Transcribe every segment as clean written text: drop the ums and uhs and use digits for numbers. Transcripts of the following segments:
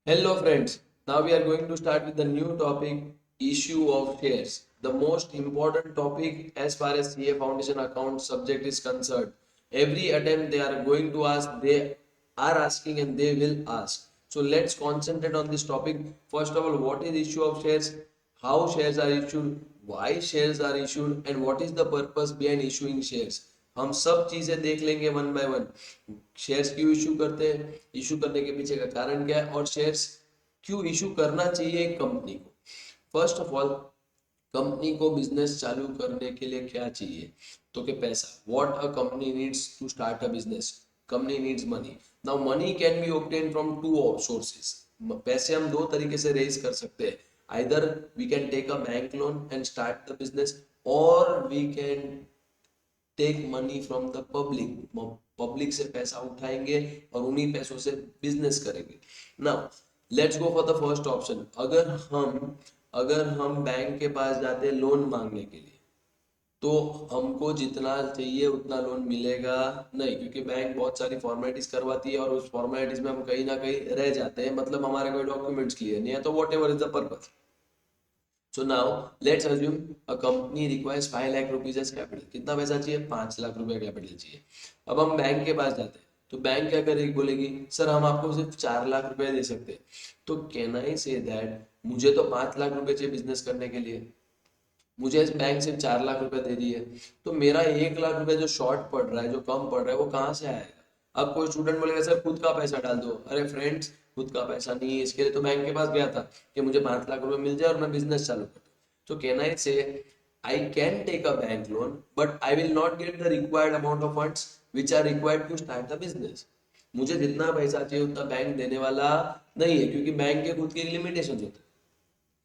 Hello friends, now we are going to start with the new topic, issue of shares. The most important topic as far as CA Foundation account subject is concerned. Every attempt they are going to ask, they are asking and they will ask. So let's concentrate on this topic. First of all, what is issue of shares? How shares are issued? Why shares are issued? And what is the purpose behind issuing shares? हम सब चीजें देख लेंगे one by one. Shares क्यों issue करते हैं, issue करने के पीछे का कारण क्या है और शेयर्स क्यों इशू करना चाहिए एक कंपनी को। फर्स्ट ऑफ ऑल, कंपनी को बिजनेस चालू करने के लिए क्या चाहिए, तो कि पैसा। What a company needs to start a business, company needs money. Now money can be obtain from two sources. पैसे हम दो तरीके से रेज कर सकते हैं। Either we can take a bank loan and start the business, और we can take money from the public. Public से पैसा उठाएंगे और उन्हीं पैसों से बिजनेस करेंगे। Now let's go for the first option. अगर हम बैंक के पास जाते हैं लोन मांगने के लिए, तो हमको जितना चाहिए उतना लोन मिलेगा नहीं, क्योंकि बैंक बहुत सारी फॉर्मेलिटीज करवाती है और उस फॉर्मेलिटीज में हम कहीं ना कहीं रह जाते हैं, मतलब हमारे कोई डॉक्यूमेंट्स क्लियर नहीं है, तो what ever is the purpose. So now let's assume a company requires 5 lakh rupees as capital. कितना पैसा चाहिए? 5 लाख रुपया कैपिटल चाहिए। अब हम बैंक के पास जाते हैं, तो बैंक क्या करेगी, बोलेगी सर हम आपको सिर्फ 4 लाख रुपया दे सकते हैं। तो कैन आई से दैट मुझे तो 5 लाख रुपए चाहिए बिजनेस करने के लिए, मुझे इस बैंक से 4 लाख रुपए दे रही है, तो मेरा 1 लाख रुपए जो शॉर्ट पड़ रहा है, जो कम पड़ रहा है, वो कहाँ से आएगा। अब कोई स्टूडेंट बोलेगा सर खुद का पैसा डाल दो। अरे फ्रेंड्स, खुद का पैसा नहीं है, इसके लिए तो बैंक के पास गया था कि मुझे 5 लाख रुपए मिल जाए और मैं बिजनेस चालू कर। So can I say I can take a bank loan, but I will not get the required amount of funds which are required to start the business. मुझे जितना पैसा चाहिए उतना बैंक देने वाला नहीं है, क्योंकि बैंक के खुद के लिमिटेशन होते हैं।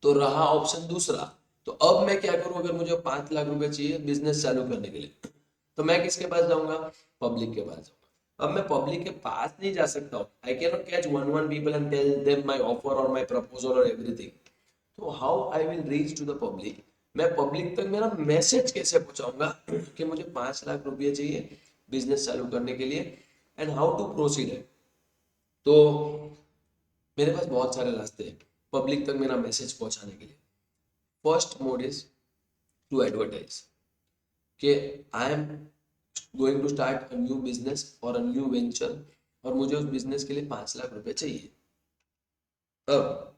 तो रहा ऑप्शन दूसरा। तो अब मैं क्या करूं, अगर मुझे 5 लाख रुपए चाहिए बिजनेस चालू करने के लिए, तो मैं किसके पास जाऊंगा? पब्लिक के पास जाऊंगा। अब मैं पब्लिक के पास नहीं जा सकता हूँ। I can not catch one one people and tell them my offer और माई प्रपोजल और एवरीथिंग। तो how I will reach to the public, मैं पब्लिक तक मेरा मैसेज कैसे पहुंचाऊंगा कि मुझे 5 लाख रुपये चाहिए बिजनेस चालू करने के लिए, एंड हाउ टू प्रोसीड है। तो मेरे पास बहुत सारे रास्ते हैं पब्लिक तक मेरा मैसेज पहुंचाने के लिए। First mode is to advertise कि I am going to start a new business और अ न्यू वेंचर, और मुझे उस बिजनेस के लिए 5 लाख रुपए चाहिए। अब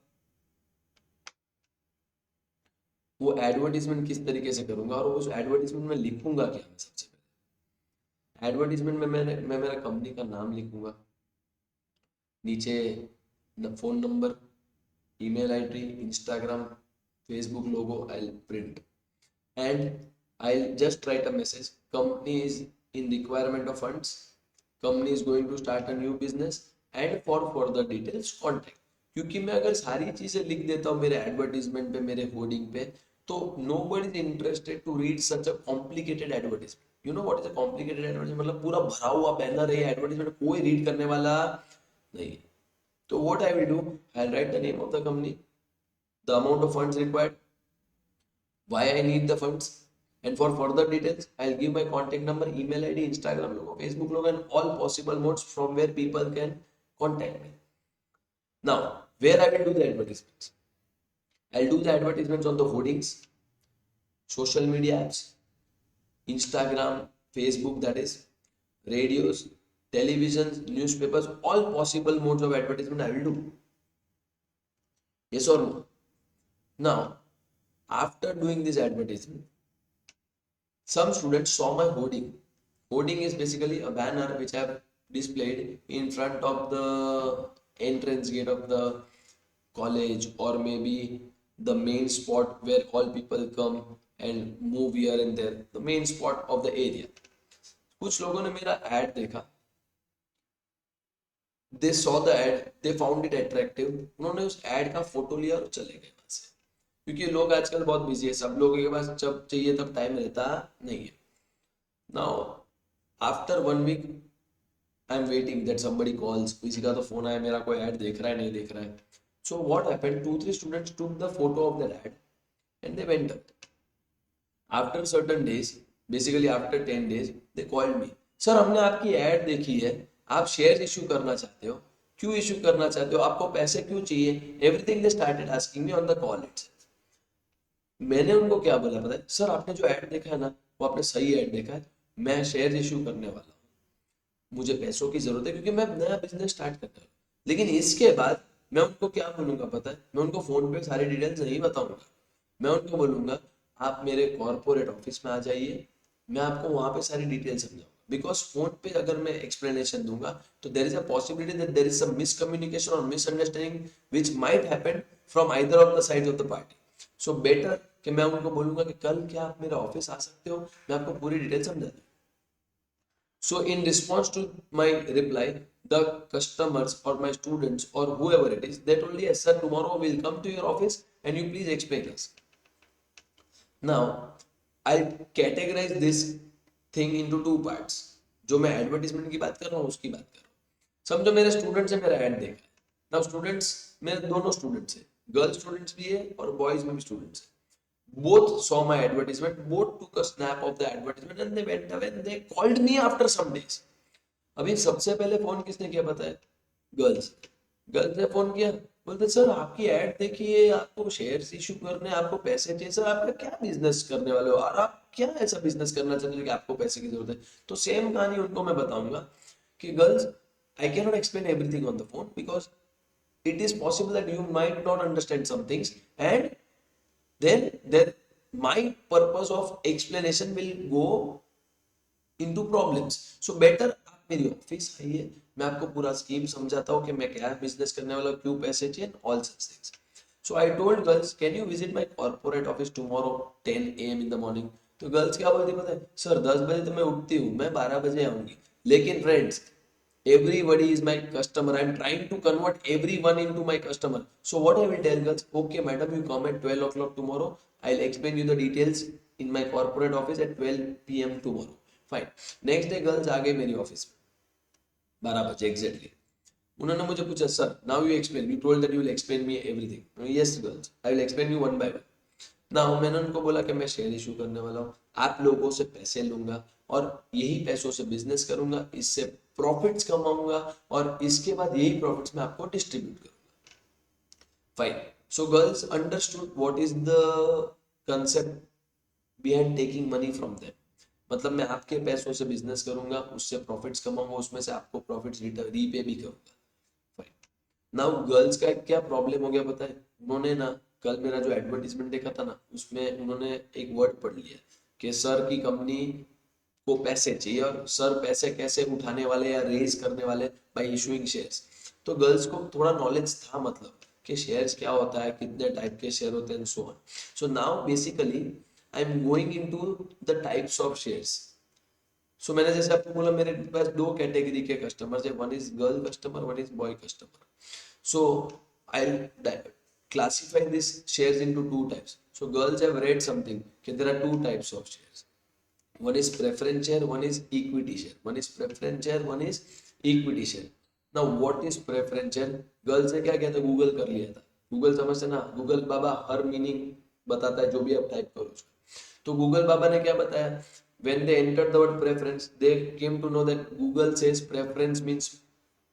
वो एडवर्टीजमेंट किस तरीके से करूंगा और उस एडवर्टीजमेंट में लिखूंगा क्या, मैं सबसे पहले एडवर्टीजमेंट में मैं मेरा कंपनी का नाम लिखूंगा, नीचे phone number, email ID, Instagram, Facebook logo I print, and I'll just write a message. Company is in requirement of funds. Company is going to start a new business and for further details contact. क्योंकि मैं अगर सारी चीजें लिख देता हूँ मेरे advertisement पे, मेरे होर्डिंग पे, तो nobody is interested to read such a complicated advertisement. You know what is a complicated advertisement, मतलब पूरा भरा हुआ बैनर है एडवर्टीजमेंट, कोई रीड करने वाला नहीं है। तो what I will do, I right the name of the company, the amount of funds required, why I need the funds, and for further details, I'll give my contact number, email ID, Instagram logo, Facebook logo, and all possible modes from where people can contact me. Now, where I will do the advertisements? I'll do the advertisements on the hoardings, social media apps, Instagram, Facebook, that is, radios, televisions, newspapers, all possible modes of advertisement I will do. Yes or no? Now, after doing this advertisement, some students saw my hoarding. Hoarding is basically a banner which I have displayed in front of the entrance gate of the college, or maybe the main spot where all people come and move here and there, the main spot of the area. कुछ लोगों ने मेरा ad देखा, they saw the ad, they found it attractive, उन्होंने उस ad का photo लिया और चले गए वहां से। क्योंकि लोग आजकल बहुत बिजी है, सब लोगों के पास जब चाहिए तब टाइम रहता नहीं है। Now after 1 week I am waiting that somebody calls, किसी का तो फोन आया, मेरा कोई ऐड देख रहा है नहीं देख रहा है। So what happened, 2 3 students took the photo of that add and they went up. After certain days, basically after 10 days, they called me, sir हमने आपकी ऐड देखी है, आप शेयर इशू करना चाहते हो, क्यों इशू करना चाहते हो, आपको पैसे क्यों चाहिए, everything they started asking me on the call it's. मैंने उनको क्या बोला पता है, सर आपने जो ऐड देखा है ना वो आपने सही ऐड देखा है, मैं शेयर इशू करने वाला हूँ, मुझे पैसों की जरूरत है क्योंकि मैं नया बिजनेस स्टार्ट कर रहा हूँ। लेकिन इसके बाद मैं उनको क्या बोलूंगा पता है, मैं उनको फोन पे सारी डिटेल्स नहीं बताऊंगा, मैं उनको बोलूंगा आप मेरे कॉर्पोरेट ऑफिस में आ जाइए, मैं आपको वहां पे सारी डिटेल समझाऊंगा। बिकॉज फोन पे अगर मैं एक्सप्लेनेशन दूंगा तो there is a possibility that there is some miscommunication और misunderstanding which might happen from either of the side of the party. So better कि मैं उनको बोलूंगा कि कल क्या आप मेरे ऑफिस आ सकते हो, मैं आपको पूरी डिटेल समझा दूँ। So in response to my reply, the customers or my students or whoever it is, they told me, yes sir, tomorrow we'll come to your office and you please explain us. Now, I'll categorize this thing into two parts. जो मैं advertisement की बात कर रहा हूँ उसकी बात कर रहा हूँ। समझो मेरे स्टूडेंट्स है, मेरा ऐड देखा है। नाउ स्टूडेंट्स, मेरे दोनों स्टूडेंट्स हैं, गर्ल्स स्टूडेंट्स भी है और बॉयज में भी स्टूडेंट्स है। Both saw my advertisement, both took a snap of the advertisement and they went away and they called me after some days. अभी सबसे पहले फोन किसने किया पता है, गर्ल्स। गर्ल्स ने फोन किया, बोलते सर आपकी ऐड देखिए, आपको शेयर्स इशू करने, आपको पैसे चाहिए, सर आपका क्या बिजनेस करने वाले हो और आप क्या ऐसा बिजनेस करना चाहते हो कि आपको पैसे की जरूरत है। तो सेम कहानी उनको मैं बताऊंगा कि girls, I can not explain everything on the phone because it is possible that you might not understand some things, and then my purpose of explanation will go into problems. So better आप मेरी office आइए, मैं आपको पूरा scheme समझाता हूँ कि मैं क्या बिजनेस करने वाला हूँ, क्यों पैसे चाहिए, all such things. So I told girls, can you visit my corporate office tomorrow 10 AM in the morning. तो गर्ल्स क्या बोलती पता है, सर 10 बजे तो मैं उठती हूँ, मैं 12 बजे आऊंगी। लेकिन friends, everybody is my customer, I'm trying to convert everyone into my customer. So what I will tell girls, okay madam, you come at 12 o'clock tomorrow, I'll explain you the details in my corporate office at 12 PM tomorrow. Fine. Next day girls आ गई मेरी office में 12 बजे exactly. उन्होंने मुझे पूछा, sir now you explain, you told that you will explain me everything. Yes girls, I will explain you one by one. Now मैंने उनको बोला कि मैं शेयर इशू करने वाला हूँ, आप लोगों से पैसे लूंगा और यही पैसों से बिजनेस करूंगा, इससे प्रॉफिट्स कमाऊंगा और इसके बाद यही प्रॉफिट्स मैं आपको डिस्ट्रीब्यूट करूंगा। Fine. So girls understood what is the concept behind taking money from them. मतलब मैं आपके पैसों से बिजनेस करूंगा, उससे प्रॉफिट्स कमाऊंगा, उसमें से आपको प्रॉफिट्स रीपे भी करूंगा। फाइन। नाउ गर्ल्स का क्या प्रॉब्लम हो गया पता है, उन्होंने ना कल मेरा जो एडवर्टीजमेंट देखा था ना उसमें उन्होंने एक वर्ड पढ़ लिया कि सर की कंपनी को पैसे चाहिए और सर पैसे कैसे उठाने वाले या रेज करने वाले, बाय इशूइंग शेयर्स। तो गर्ल्स को थोड़ा नॉलेज था, मतलब कि शेयर्स क्या होता है, कितने टाइप के शेयर होते हैं, so on. So now basically I am going into the types of shares. So मैंने जैसे आपको बोला मेरे पास दो कैटेगरी के कस्टमर्स है, one is girl customer, one is boy customer. So I'll classify these shares into two types. So girls have read something that there are two types of shares. One is preference share, one is equity share. One is preference share, one is equity share. Now what is preference share? Girls ने क्या किया था, Google कर लिया था। Google समझते ना, Google बाबा हर meaning बताता है जो भी आप टाइप करो उसका। तो गूगल बाबा ने क्या बताया, when they entered the word preference, they came to know that Google says preference means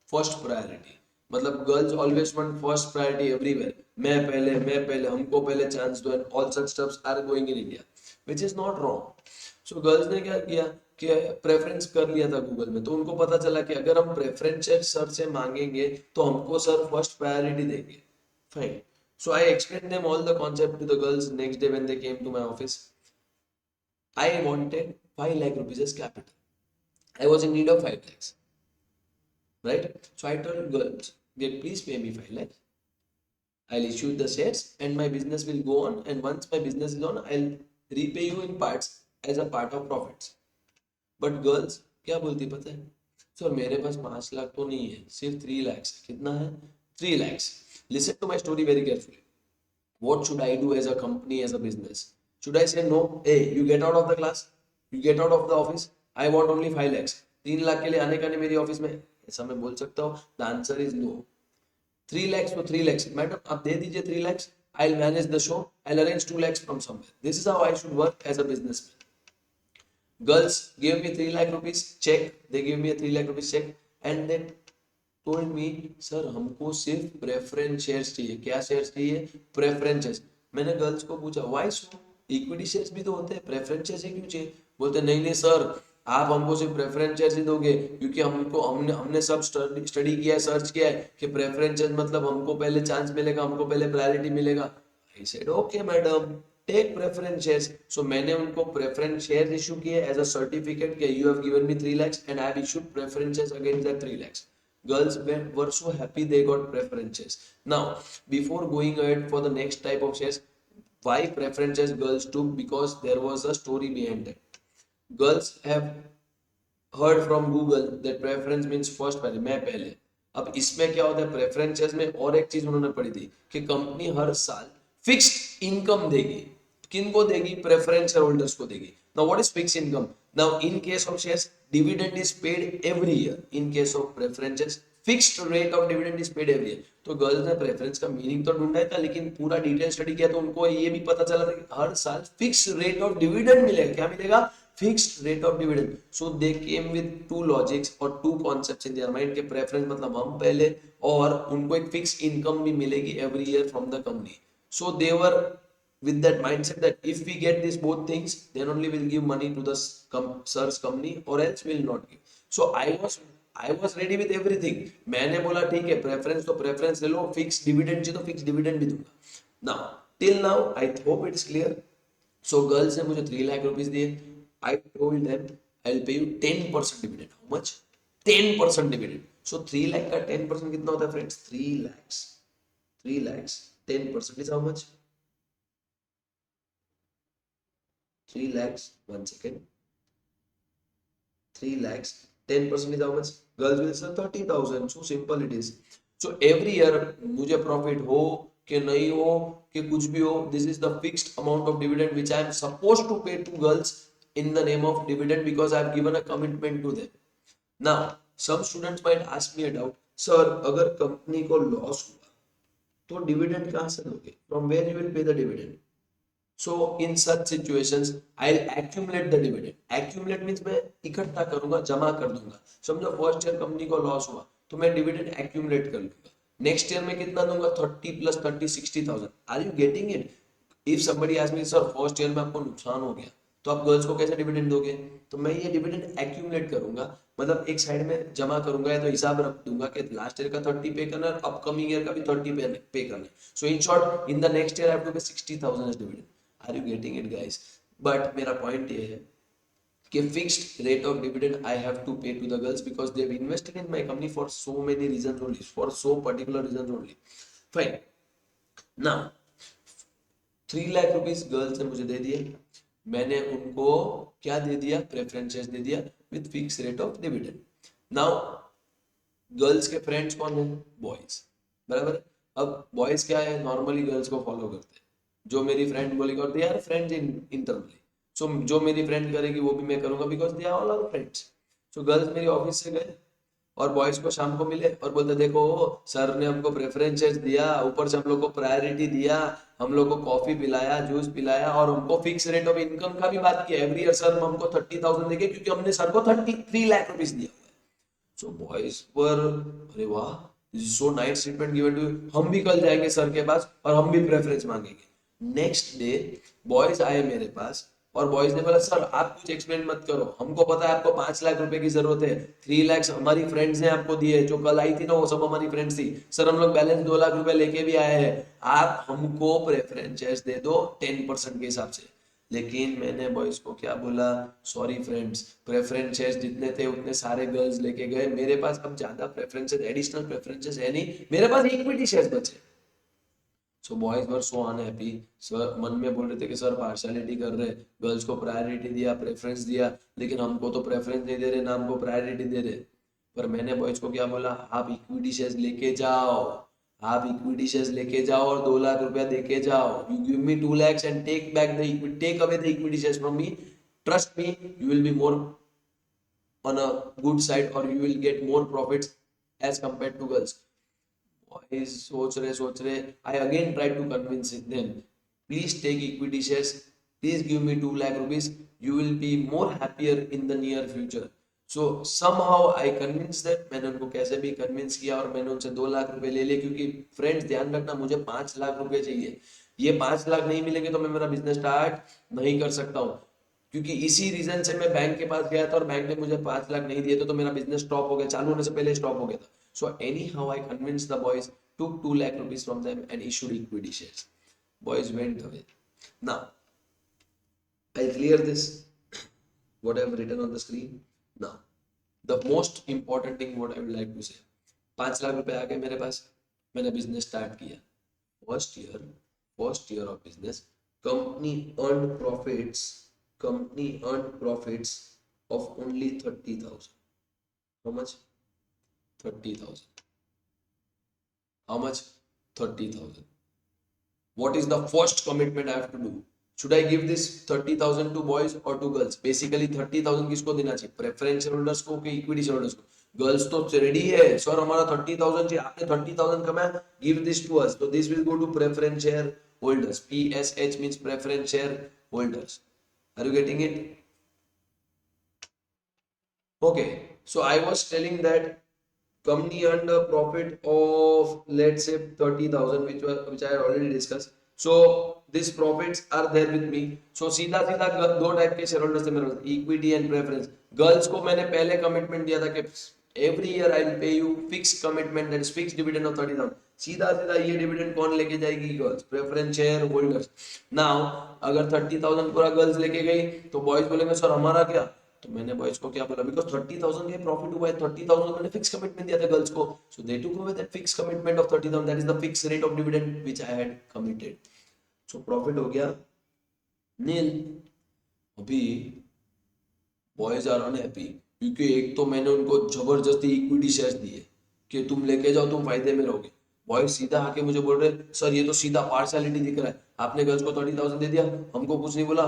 first priority. मतलब girls always want first priority everywhere, मैं पहले हमको पहले चांस दो, and all such stuffs are going in India, which is not wrong. So girls ने क्या किया कि प्रेफरेंस कर लिया था गूगल में, तो उनको पता चला कि अगर हम प्रेफरेंस सर से मांगेंगे तो हमको सर फर्स्ट प्रायोरिटी देंगे। Fine. So I explain them all the concept to the girls next day when they came to my office. I wanted 5 lakh rupees as capital. I was in need of 5 lakhs. Right? So I told girls, get please pay me 5 lakhs. I'll issue the shares and my business will go on. And once my business is on, I'll repay you in parts as a part of profits. But girls क्या बोलती पता है, sir मेरे पास 5 लाख तो नहीं है, सिर्फ 3 lakhs। कितना है? 3 lakhs. Listen to my story very carefully. What should I do as a company, as a business? Should I say no? Hey, you get out of the class, you get out of the office. I want only 5 lakhs. 3 lakh के लिए आने का नहीं मेरी office में, ऐसा मैं बोल सकता हूँ? The answer is no. 3 lakhs तो 3 lakhs, मैडम आप दे दीजिए 3 lakhs, I'll manage the show, I'll arrange 2 lakhs from somewhere. This is how I should work as a businessman. Girls gave me 3 lakh rupees check, they gave me a 3 lakh rupees check, and then told me sir हमको सिर्फ preference shares चाहिए। क्या shares चाहिए? Preferences. मैंने girls को पूछा why so, equity shares भी तो होते हैं, प्रेफरेंस शेयर्स ही क्यों चाहिए? बोलते नहीं नहीं सर, आप हमको सिर्फ प्रेफरेंस शेयर्स ही दोगे क्योंकि हमको हमने हमने सब स्टडी किया है, सर्च किया है कि प्रेफरेंस शेयर्स मतलब हमको पहले चांस मिलेगा, हमको पहले प्रायोरिटी मिलेगा। I said okay madam, take preference shares. So मैंने उनको प्रेफरेंस शेयर्स इशू किए एज अ सर्टिफिकेट कि you have given me 3 lakhs and I have issued preference shares against that 3 lakhs. Girls were so happy they got preferences. Now, before going ahead for the next type of shares, why preferences girls took? Because there was a story behind it. Girls have heard from Google that preference means first पहले, मैं पहले। अब इसमें क्या होता है preferences में, और एक चीज उन्होंने पढ़ी थी कि कंपनी हर साल फिक्स्ड इनकम देगी। किन को देगी? प्रेफरेंस शेयर होल्डर्स को देगी। Now what is fixed income? Now in case of shares dividend is paid every year, in case of preferences fixed rate of dividend is paid every year. तो girls ने preference का meaning तो ढूंढा था, लेकिन पूरा डिटेल स्टडी किया तो उनको ये भी पता चला था कि हर साल फिक्स रेट ऑफ डिविडेंड मिलेगा। क्या मिलेगा? Fixed rate of dividend. So they came with two logics और two concepts in their mind के प्रेफरेंस मतलब हम पहले, और उनको एक फिक्स इनकम भी मिलेगी every year from the company. So they were with that mindset that if we get these both things then only we'll give money to the sir's company or else we'll not give. So I was ready with everything. मैंने बोला ठीक है, preference तो preference ले लो, fix dividend चाहिए तो fix dividend भी दूंगा। Now till now I hope it's clear. So girls ने मुझे 3 लाख रुपीज दिए। I told them I will pay you 10% dividend. How much? 10% dividend. So 3 lakh का 10% कितना होता है friends? 3 lakhs 10% is how much? 3 lakhs, 1 second, 3 lakhs, 10% is how much? Girls will say 30,000. So simple it is. So every year मुझे profit हो कि नहीं हो कि कुछ भी हो, this is the fixed amount of dividend which I am supposed to pay to girls in the name of dividend because I have given a commitment to them. Now, some students might ask me a doubt, sir, अगर company को loss हुआ तो dividend कहाँ से दोगे? From where you will pay the dividend? So in such situations I'll accumulate the dividend. Accumulate means मैं इकट्ठा करूंगा, जमा कर दूंगा। समझो फर्स्ट ईयर कंपनी को लॉस हुआ तो मैं डिविडेंड accumulate कर लूंगा। नेक्स्ट ईयर में कितना दूंगा? 30 + 30 60,000। Are you getting it? If somebody ask me sir first year में आपको नुकसान हो गया तो आप गर्ल्स को कैसे डिविडेंड दोगे? तो मैं ये डिविडेंड एक्यूमुलेट करूंगा, मतलब एक साइड में जमा करूंगा या तो हिसाब रख दूंगा कि लास्ट ईयर का 30 पे करना है, अपकमिंग ईयर का भी 30 पे करना है। So in short in the next year I have to pay 60,000 as dividend. Are you getting it guys? But मेरा पॉइंट ये है कि fixed rate of dividend I have to pay to the girls because they have invested in my company for so many reasons only, for so particular reasons only. Fine. Now 3 lakh rupees girls ने मुझे दे दिए, मैंने उनको क्या दे दिया? Preferences दे दिया with fix rate of dividend. Now girls के friends कौन है? बॉयज, बराबर। अब बॉयज क्या है? नॉर्मली गर्ल्स को फॉलो करते हैं। जो मेरी फ्रेंड बोलेगी और they are friends internally, so जो मेरी फ्रेंड करेगी वो भी मैं करूंगा because they are all our friends. So girls मेरी ऑफिस से गए और बॉयज को शाम को मिले और बोलते देखो सर ने हमको प्रेफरेंसेस दिया, ऊपर से हम लोग को प्रायोरिटी दिया, हम लोग को कॉफी पिलाया, जूस पिलाया और हमको फिक्स रेट ऑफ इनकम का भी बात किया। एवरी ईयर सर हमको 30,000 देंगे क्योंकि हमने सर को 3 लाख रुपीस दिया। सो बॉयज पर अरे वाह, this is so nice treatment given to, हम भी कल जाएंगे सर के पास और हम भी प्रेफरेंस मांगेंगे। नेक्स्ट डे बॉयज आए मेरे पास और बॉयज ने बोला सर आप कुछ एक्सप्लेन मत करो, हमको पता है आपको 5 लाख रुपए की जरूरत है, 3 lakhs हमारी फ्रेंड्स ने आपको दिए, जो कल आई थी ना वो सब हमारी फ्रेंड्स थी, सर हम लोग बैलेंस 2 लाख रुपए लेके भी आए हैं, आप हमको प्रेफरेंसेस दे दो 10% के हिसाब से। लेकिन मैंने बॉयज को क्या बोला? सॉरी फ्रेंड्स, प्रेफरेंसेस जितने थे उतने सारे गर्ल्स लेके गए, मेरे पास अब ज्यादा प्रेफरेंसेस, एडिशनल प्रेफरेंसेस है नहीं, मेरे पास इक्विटी शेयर्स बचे। So boys were so unhappy. Sir मन में बोल रहे थे कि सर पार्शियलिटी कर रहे, गर्ल्स को प्रायोरिटी दिया, प्रेफरेंस दिया, लेकिन हमको तो प्रेफरेंस नहीं दे रहे ना हमको प्रायोरिटी दे रहे। पर मैंने बॉयज को क्या बोला? आप इक्विटी शेयर्स लेके जाओ, आप इक्विटी शेयर्स लेके जाओ और 2 लाख रुपया देके जाओ। You give me 2 lakhs and take back the equity, take away the equity shares from me. Trust me, you will be more on a good side or you will get more profits as compared to girls. Boys सोच रहे I again tried to convince them, please take equity shares, please give me 2 lakh rupees, you will be more happier in the near future. So somehow I convinced them, मैंने उनको कैसे भी convince किया और मैंने उनसे 2 लाख रुपए ले लिए, क्योंकि फ्रेंड्स ध्यान रखना मुझे 5 लाख रुपए चाहिए। ये 5 लाख नहीं मिलेंगे तो मैं मेरा बिजनेस स्टार्ट नहीं कर सकता हूँ, क्योंकि इसी रीजन से मैं बैंक के पास गया था और बैंक ने मुझे 5 लाख नहीं दिए थे, तो मेरा बिजनेस स्टॉप हो गया, चालू होने से पहले स्टॉप हो गया था। So any how I convince the boys, took 2 lakh rupees from them and issued equity shares. Boys went away. Now I'll clear this what I've written on the screen. Now the most important thing what I would like to say, 5 lakh रुपए आ गए मेरे पास, मैंने business start किया। First year of business, company earn profits company earn profits of only 30,000। How much? 30,000। How much? 30,000। What is the first commitment I have to do? Should I give this 30,000 to boys or to girls? Basically 30,000 किसको देना चाहिए? Preference holders को कि equity holders को? Girls तो ready है, sir हमारा 30,000 चाहिए, आपने 30,000 कमाया, गिव दिस टू अस, तो this will go to preference shareholders. PSH means preference share holders. Are you getting it? Okay, so I was telling that company earned a profit of let's say 30,000, which I already discussed. So these profits are there with me. So सीधा सीधा दो type के share holders थे मेरे पास, equity and preference. Girls को मैंने पहले commitment दिया था कि every year I will pay you fix commitment, that is fix dividend of 30,000। सीधा सीधा ये डिविडेंड कौन लेके जाएगी? Girls, preference share holders. Now अगर 30,000 पूरा गर्ल्स लेके गई तो बॉयज बोलेंगे सर हमारा क्या? तो मैंने बॉयज को क्या बोला, बिकॉज 30,000 के प्रॉफिट हुआ है, 30,000 मैंने फिक्स कमिटमेंट दिया था गर्ल्स को, so they took away that fix commitment of 30,000, that is the fix rate of dividend which I had committed. So profit हो गया नील। अभी बॉयज आर अनहैप्पी, क्योंकि एक तो मैंने उनको जबरदस्ती इक्विटी शेयर्स दिए कि तुम लेके जाओ, तुम फायदे में रहोगे। बॉयज सीधा आके मुझे बोल रहे सर ये तो सीधा पार्शियलिटी दिख रहा है, आपने गर्ल्स को 30,000 दे दिया, हमको कुछ नहीं बोला,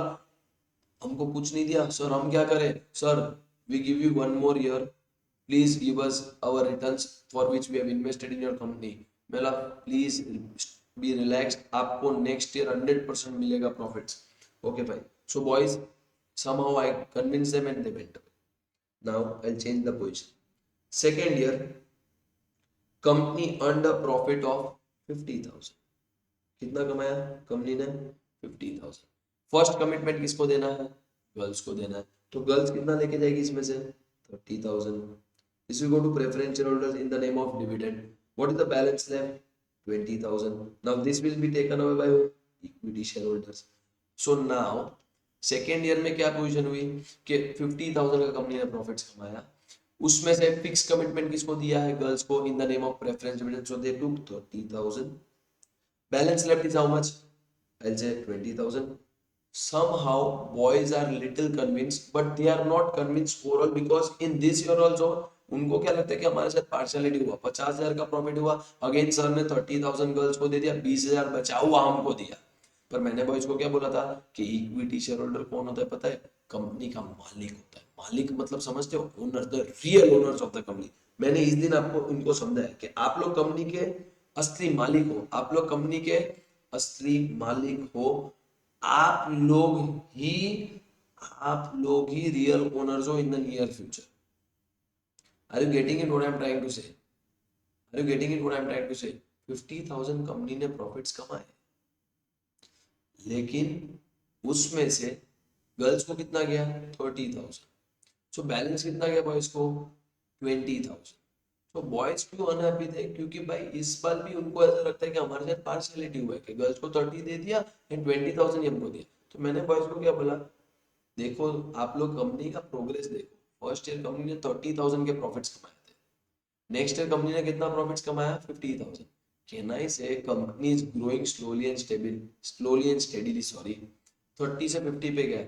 हमको कुछ नहीं दिया, सर हम क्या करें? Sir we give you 1 more year, please give us our returns for which we have invested in your company. मेरा प्लीज बी रिलैक्स, आपको नेक्स्ट ईयर 100% मिलेगा प्रॉफिट्स। ओके भाई। So boys somehow I convinced them and they went away. Now I'll change the position. Second year, company earned a profit of 50,000। कितना कमाया company ने? 50,000। First commitment किसको देना है? Girls को देना है, तो गर्ल्स कितना लेके जाएगी इसमें से? 30,000। This will go to preference shareholders in the name of dividend. What is the balance left? 20,000। Now this will be taken away by equity shareholders. So now second year में क्या position हुई कि 50,000 का company ने profits कमाया, उसमें से fix commitment किसको दिया है? गर्ल्स को, इन the name of preference dividend, so they took 30,000। Balance left is how much? I'll say 20,000. Somehow boys are little convinced, but they are not convinced overall, because in this year also उनको क्या लगता है कि हमारे साथ partiality हुआ, 50,000 का profit हुआ, अगेन सर ने 30,000 गर्ल्स को दे दिया, 20,000 बचा हुआ हमको दिया। पर मैंने बॉयज को क्या बोला था कि इक्विटी शेयर होल्डर कौन होता है पता है? कंपनी का मालिक होता है। मालिक मतलब समझते हो? Owner, the real owners of the company. मैंने इस दिन आपको उनको समझाया कि आप लोग कंपनी के असली मालिक हो, आप लोग कंपनी के असली मालिक हो, आप लोग ही आप लोग ही रियल ओनर्स हो in the near future. Are you getting it what I am trying to say? Are you getting it what I am trying to say? 50,000 company ने प्रॉफिट्स कमाए, लेकिन उसमें से गर्ल्स को कितना गया? 30,000। सो बैलेंस कितना गया बॉयज को? 20,000। तो बॉयज क्यों अनहैप्पी थे? क्योंकि भाई इस बार भी उनको ऐसा लगता है कि हमारे साथ पार्शियलिटी हुआ है कि गर्ल्स को 30 दे दिया एंड 20,000 ही हमको दिया। तो मैंने बॉयज को क्या बोला, देखो आप लोग कंपनी का प्रोग्रेस देखो। फर्स्ट ईयर कंपनी ने 30,000 के प्रॉफिट्स कमाए थे, नेक्स्ट ईयर कंपनी ने कितना प्रॉफिट्स कमाया? 50,000। कैन आई से company is growing slowly and steadily, sorry, 30 से 50 पे गया।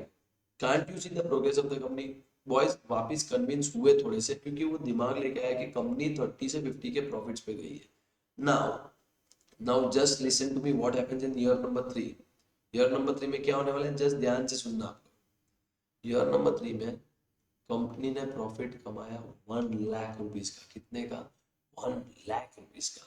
Can't you see the progress of the company? Boys वापिस कन्विंस हुए थोड़े से, क्योंकि वो दिमाग लेके आया कि कंपनी 30 से 50 के प्रॉफिट्स पे गई है। Now now just listen to me what happens in year number 3। Year number 3 में क्या होने वाला है, जस्ट ध्यान से सुनना आपको। ईयर नंबर 3 में कंपनी ने प्रॉफिट कमाया 1 लाख रुपीज का। कितने का? 1 लाख रुपीज का।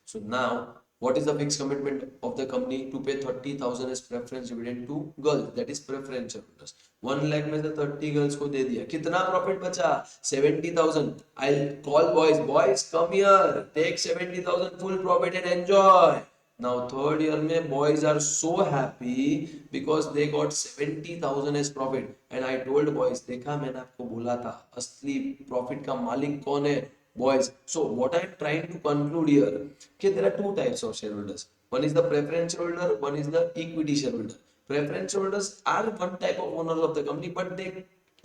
So now What is the fixed commitment of the company? To pay 30,000 as preference dividend to girls, that is preference shareholders. 1 lakh में से 30 गर्ल्स को दे दिया, कितना प्रॉफिट बचा? 70,000. I'll call boys, boys come here, take 70,000 full profit and enjoy. Now third year में boys are so happy because they got 70,000 as profit. And I told boys, देखा मैंने आपको बोला था असली प्रॉफिट का मालिक कौन है? Boys. So what I am trying to conclude here, okay, there are two types of shareholders. One is the preference shareholder, one is the equity shareholder. Preference shareholders are one type of owners of the company, but they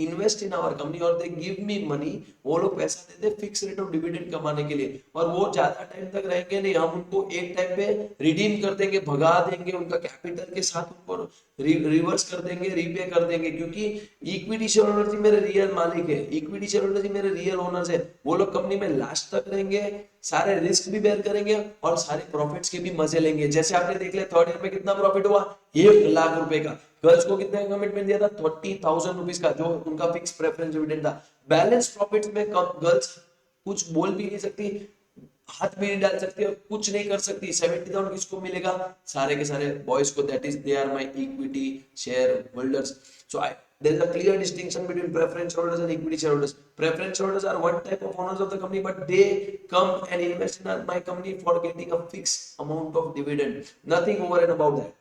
invest in our company और they give me money. वो लोग पैसा देते fix rate of dividend कमाने के लिए, और वो ज्यादा टाइम तक रहेंगे नहीं. हम उनको एक टाइम पे रिडीम कर देंगे, भगा देंगे, उनका कैपिटल के साथ उनको रिवर्स कर देंगे, रीपे कर देंगे. क्योंकि इक्विटी शेयरहोल्डर जी मेरे रियल मालिक है, इक्विटी शेयरहोल्डर जी मेरे रियल ओनर्स है. वो लोग कंपनी में लास्ट तक रहेंगे, सारे रिस्क भी बेयर करेंगे और सारे प्रॉफिट्स के भी मजे लेंगे. जैसे आपने देख लिया थर्ड ईयर में कितना प्रॉफिट हुआ, 1 लाख रुपए का. गर्ल्स को कितने का कमिटमेंट दिया था? 30,000 रुपीज का, जो उनका फिक्स प्रेफरेंस डिविडेंड था. बैलेंस प्रॉफिट्स में गर्ल्स कुछ बोल भी नहीं सकती, हाथ भी नहीं डाल सकती और कुछ नहीं कर सकती. 70,000 किसको मिलेगा? सारे के सारे बॉयज को. That is they are my equity shareholders. So I there is a clear distinction between preference shareholders and equity shareholders. Preference shareholders are one type of owners of the company, but they come and invest in my company for getting a fixed amount of dividend, nothing over and above that.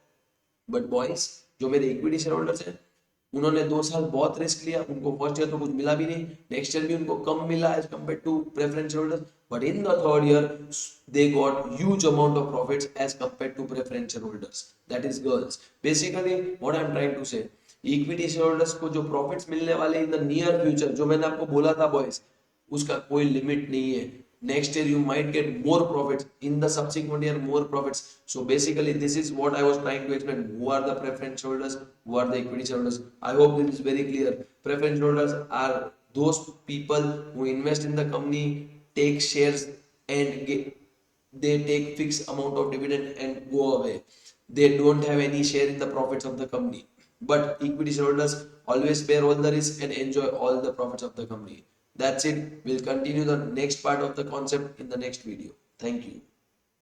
But boys जो मेरे equity share holders हैं, उन्होंने 2 साल बहुत risk लिया, उनको first year तो कुछ मिला भी नहीं, नेक्स्ट ईयर भी उनको कम मिला as compare to preference holders. But in the third year they got huge amount of profits as compare to preference holders, that is girls. Basically what I am trying to say, equity shareholders को जो profits मिलने वाले इन the near future, जो मैंने आपको बोला था boys, उसका कोई लिमिट नहीं है. Next year you might get more profits, in the subsequent year more profits. So basically this is what I was trying to explain. Who are the preference holders, who are the equity shareholders? I hope this is very clear. Preference holders are those people who invest in the company, take shares and they take fixed amount of dividend and go away. They don't have any share in the profits of the company. But equity shareholders always bear all the risk and enjoy all the profits of the company. That's it. We'll continue the next part of the concept in the next video. Thank you.